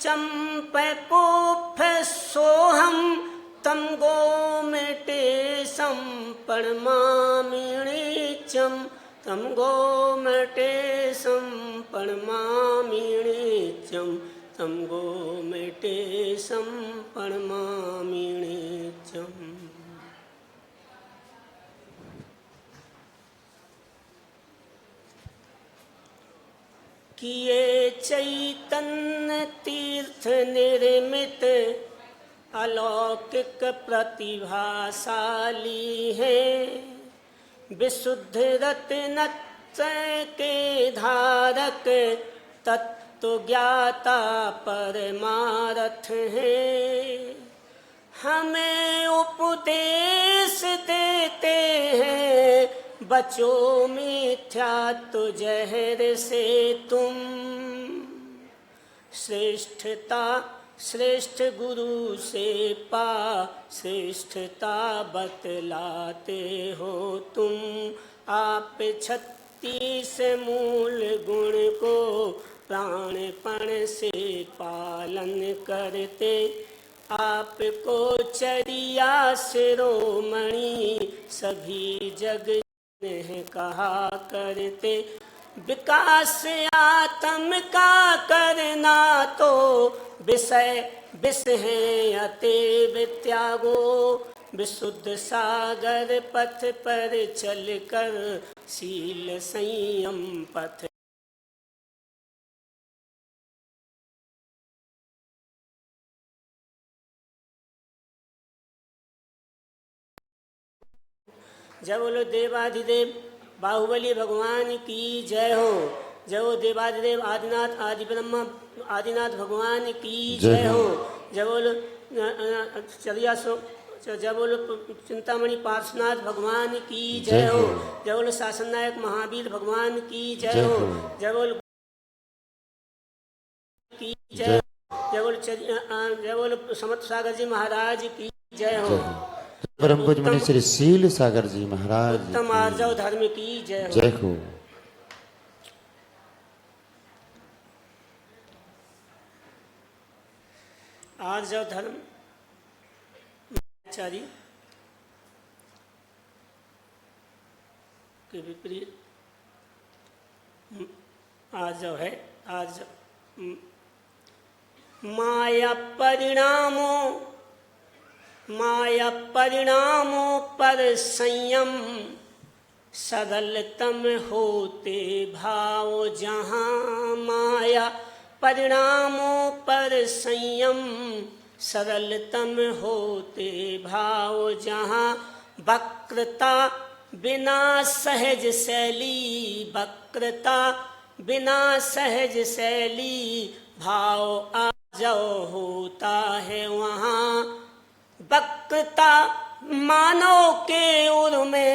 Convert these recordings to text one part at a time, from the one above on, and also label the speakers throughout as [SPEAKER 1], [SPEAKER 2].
[SPEAKER 1] चंपकोफ सोहम तम गोमटे संपणमामिणीचम तम गोमटे संपणमामिणीचम तम गोमटे संपणमामिणीचम। किए चैतन्य तीर्थ निर्मित अलौकिक प्रतिभाशाली हैं, विशुद्ध रत्नत्रय के धारक तत्व ज्ञाता परमार्थ हैं। हमें उपदेश देते हैं बचो मिथ्या तो जहर से तुम। श्रेष्ठता श्रेष्ठ गुरु से पा श्रेष्ठता बतलाते हो तुम। आप 36 मूल गुण को प्राणपण से पालन करते। आपको चरिया शिरोमणि सभी जग कहा करते। विकास आत्म का करना तो विषय विष है अतएव त्यागो। विशुद्ध सागर पथ पर चलकर शील संयम पथ। जय बोलो देवाधिदेव बाहुबली भगवान की जय हो। जय हो देवाधिदेव आदिनाथ आदि ब्रह्मा आदिनाथ भगवान की जय हो। जय बोलो चलिया सो जय बोलो चिंतामणि पार्श्वनाथ भगवान की जय हो। जय बोलो शासन नायक महावीर भगवान की जय हो। जय बोलो की जय। जय बोलो समर्थ सागर जी महाराज की जय हो।
[SPEAKER 2] परम पूज्य मुनि श्री शील सागर जी महाराज
[SPEAKER 1] उत्तम आर्जव धर्म की जय हो।
[SPEAKER 2] जय हो।
[SPEAKER 1] आर्जव धर्म आचार्य के विपरीत आर्जव है। आर्जव माया परिणामों पर संयम सरलतम होते भाव जहाँ। माया परिणामों पर संयम सरलतम होते भाव जहाँ। वक्रता बिना सहज शैली वक्रता बिना सहज शैली भाव आर्जव होता है वहाँ। वक्रता मानव के उर में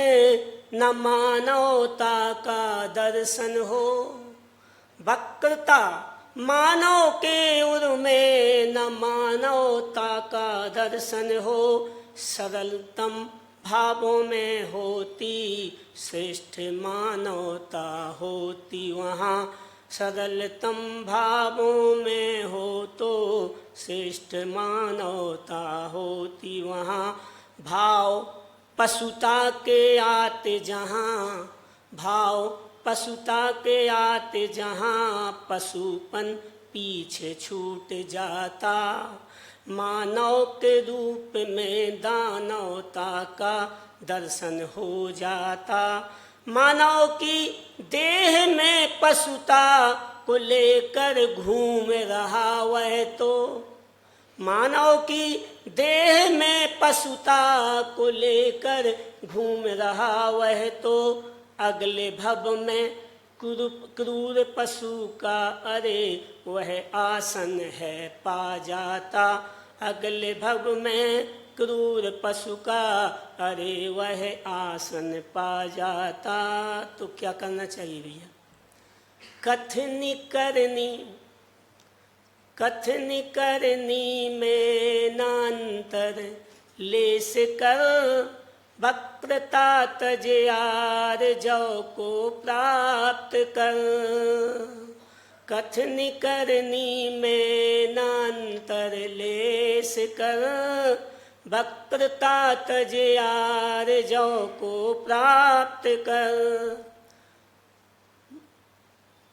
[SPEAKER 1] न मानवता का दर्शन हो। वक्रता मानव के उर में न मानवता का दर्शन हो। सरलतम भावों में होती श्रेष्ठ मानवता होती वहाँ। सरलतम भावों में हो तो श्रेष्ठ मानवता होती वहाँ। भाव पशुता के आते जहाँ भाव पशुता के आते जहाँ पशुपन पीछे छूट जाता। मानव के रूप में दानवता का दर्शन हो जाता। मानव की देह में पशुता को लेकर घूम रहा वह तो। मानव की देह में पशुता को लेकर घूम रहा वह तो। अगले भव में क्रूर पशु का अरे वह आसन है पा जाता। अगले भव में क्रूर पशु का अरे वह आसन पा जाता। तो क्या करना चाहिए भैया? कथनी करनी में नांतर लेस कर। वक्रता तज यार जो को प्राप्त कर। कथन करनी में नांतर लेस कर, वक्रता तज यार जो को प्राप्त कर।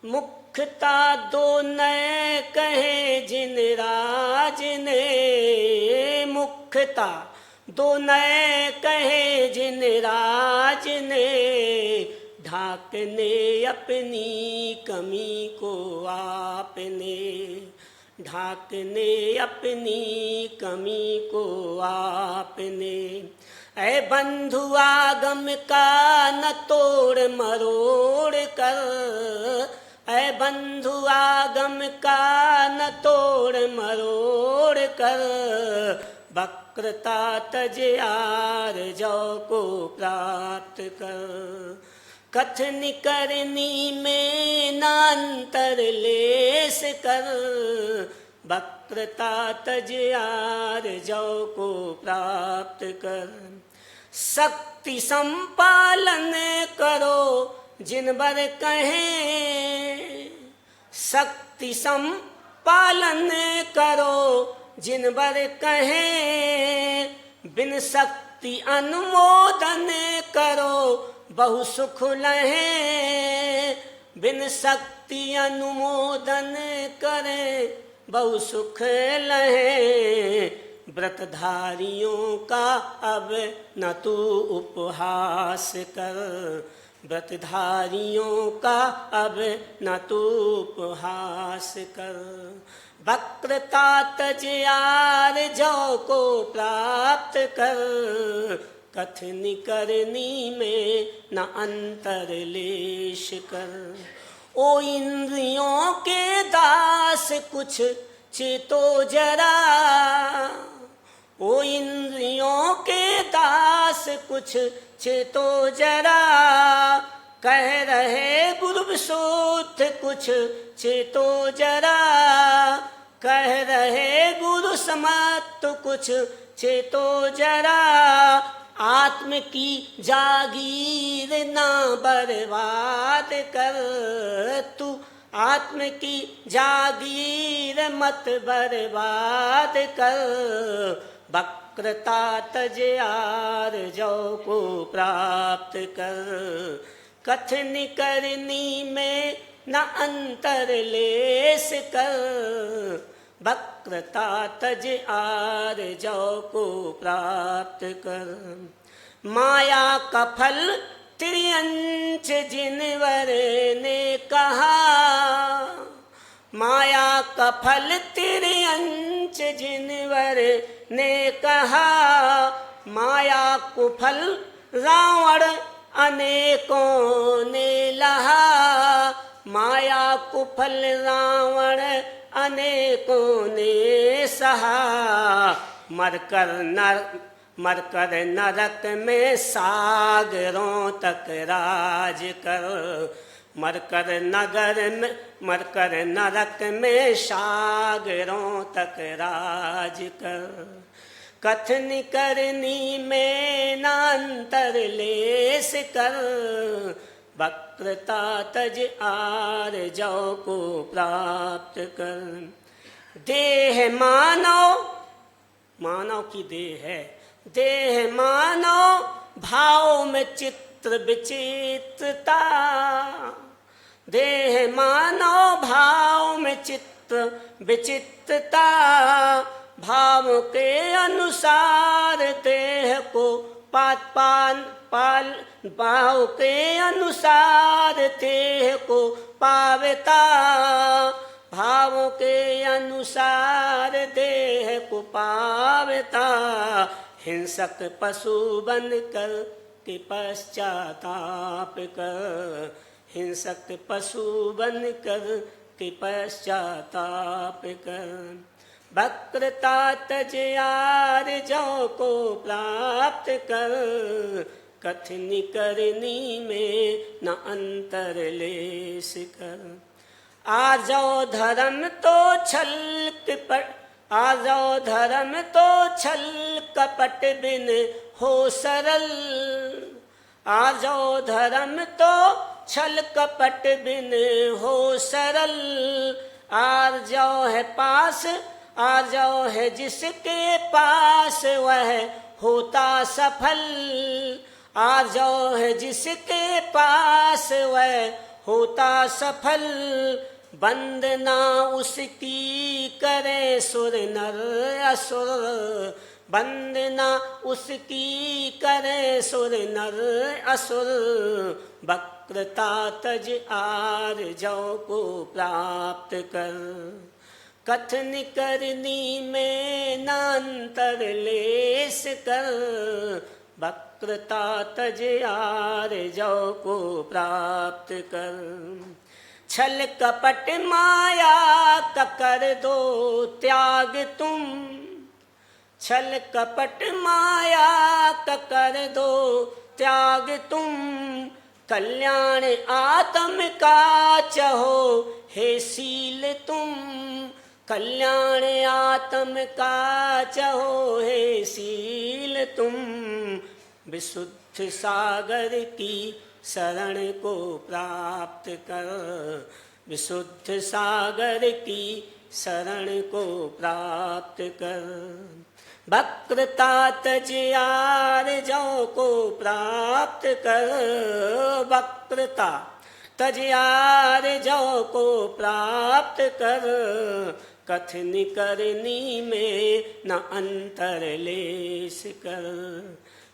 [SPEAKER 1] मुख्यता दो नए कहे जिन राज ने, मुख्यता दो नए कहे जिन राज ने, ढाकने अपनी कमी को आपने, ढाकने अपनी कमी को आपने। ऐ बंधु आगम का न तोड़ मरोड़ कर, ऐ बंधु आगम का न तोड़ मरोड़ कर, वक्रता तज यार जो को प्राप्त कर। कथन करनी में नांतर लेस कर, वक्रता तज यार जो को प्राप्त कर। शक्ति संपालन करो जिन बर कहें, शक्ति संपालन करो जिन बर कहें, बिन शक्ति अनुमोदन करो बहु सुख लहे, बिन शक्ति अनुमोदन करे बहु सुख लहे। व्रतधारियों का अब न तू उपहास कर, व्रतधारियों का अब न तू उपहास कर। वक्रता तज यार जो को प्राप्त कर, कथन करनी में न अंतर लेश कर। ओ इंद्रियों के दास कुछ चेतो जरा, ओ इंद्रियों के दास कुछ चेतो जरा, कह रहे गुरु विशुद्ध कुछ चेतो जरा, कह रहे गुरु समत्त कुछ चेतो जरा। आत्म की जागीर ना बर्बाद कर, तू आत्म की जागीर मत बर्बाद कर। वक्रता तज यार जो को प्राप्त कर, कथन करनी में न अंतर लेस कर। वक्रता तज आर जो को प्राप्त कर। माया का फल त्रियंच जिनवर ने कहा, माया का फल त्रियंच जिनवर ने कहा। माया को फल रावण अनेकों ने लहा, माया को फल रावण अनेकों ने सहा। मरकर नरक में सागरों तक राज कर, मरकर नरक में सागरों तक राज कर। कथन करनी में नांतर लेस कर, वक्रता तज आर जो को प्राप्त कर। देह मानव, मानव की देह है, देह मानव भाव में चित्र विचित्रता। देह मानव भाव में चित्र विचित्रता। भाव के अनुसार देह को पाल, भाव के अनुसार देह को पावता। भाव के अनुसार देह को पावता। हिंसक पशु बन कर के पश्चाताप कर, हिंसक पशु बन कर के पश्चाताप कर। वक्रता तज यार जो को प्राप्त कर, कथन करनी में न अंतर लेस कर। आ जाओ धर्म तो छल कपट, आ जाओ धर्म तो छल कपट बिन हो सरल। आ जाओ धर्म तो छल कपट बिन हो सरल, आर जाओ है पास, आर जाओ है जिसके पास वह होता सफल, आ जाओ है जिसके पास वह होता सफल, वंदना उसकी करे सुर नर असुर, वंदना उसकी करे सुर नर असुर, वक्रता तज आर जाओ को प्राप्त कर, कथन करनी में नांतर लेस कर, वक्रता तज आर जाओ को प्राप्त कर, छल कपट माया का कर दो त्याग तुम, छल कपट माया का कर दो त्याग तुम, कल्याण आत्म का चहो हे शील तुम, कल्याण आत्म का चहो हे शील तुम, विशुद्ध सागर की शरण को प्राप्त कर, विशुद्ध सागर की शरण को प्राप्त कर, वक्रता तज आर जाओ को प्राप्त कर, वक्रता तज आर जाओ को प्राप्त कर, कथन करनी में न अंतर लेस कर,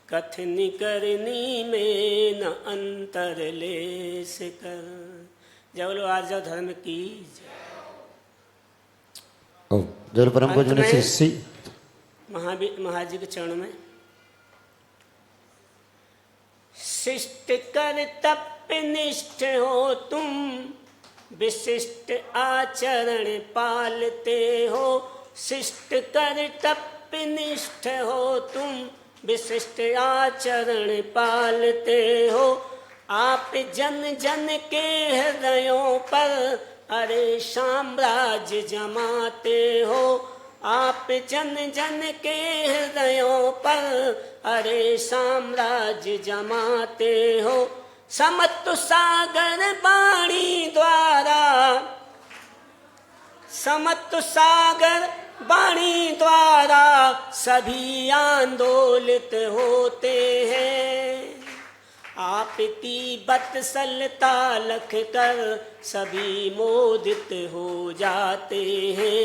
[SPEAKER 1] कथन करनी में न अंतर लेस कर। जय बोलो आर्य धर्म की
[SPEAKER 2] ओ जय परम पूज्य मनीषी श्री
[SPEAKER 1] महाराज जी के चरणों में शिष्ट कर तप निष्ठ हो तुम, विशिष्ट आचरण पालते हो, शिष्ट कर तप निष्ठ हो तुम, विशिष्ट आचरण पालते हो, आप जन जन के हृदयों पर अरे साम्राज्य जमाते हो, आप जन जन के हृदयों पर अरे साम्राज्य जमाते हो, समत्व सागर वाणी द्वारा, समत्व सागर वाणी द्वारा सभी आंदोलित होते हैं, आपकी बत्सलता लख कर सभी मोदित हो जाते हैं,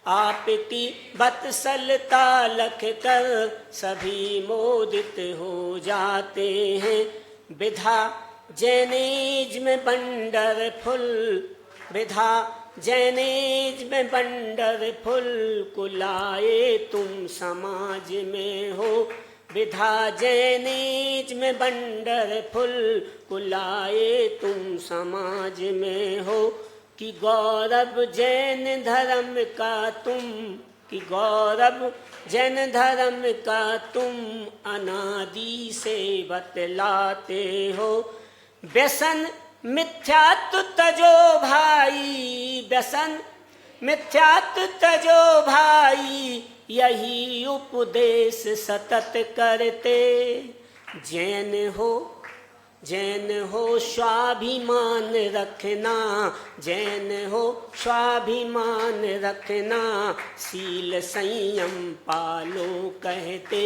[SPEAKER 1] आपकी बत्सलता लख कर सभी मोदित हो जाते हैं, विधा जैनेज में बंडर फुल, विधा जैनेज में बंडर फुल, कुलाए तुम समाज में हो, विधा जैनेज में बंडर फुल, कुलाए तुम समाज में हो, कि गौरव जैन धर्म का तुम, कि गौरव जैन धर्म का तुम अनादि से बतलाते हो, व्यसन मिथ्यात्व तजो भाई, व्यसन मिथ्यात्व तजो भाई, यही उपदेश सतत करते, जैन हो, जैन हो स्वाभिमान रखना, जैन हो स्वाभिमान रखना, शील संयम पालो कहते,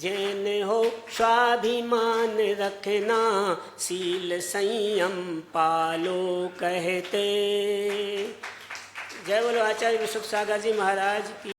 [SPEAKER 1] जैन हो स्वाभिमान रखना, शील संयम पालो कहते। जय बोलो आचार्य विश्व सागर जी महाराज की।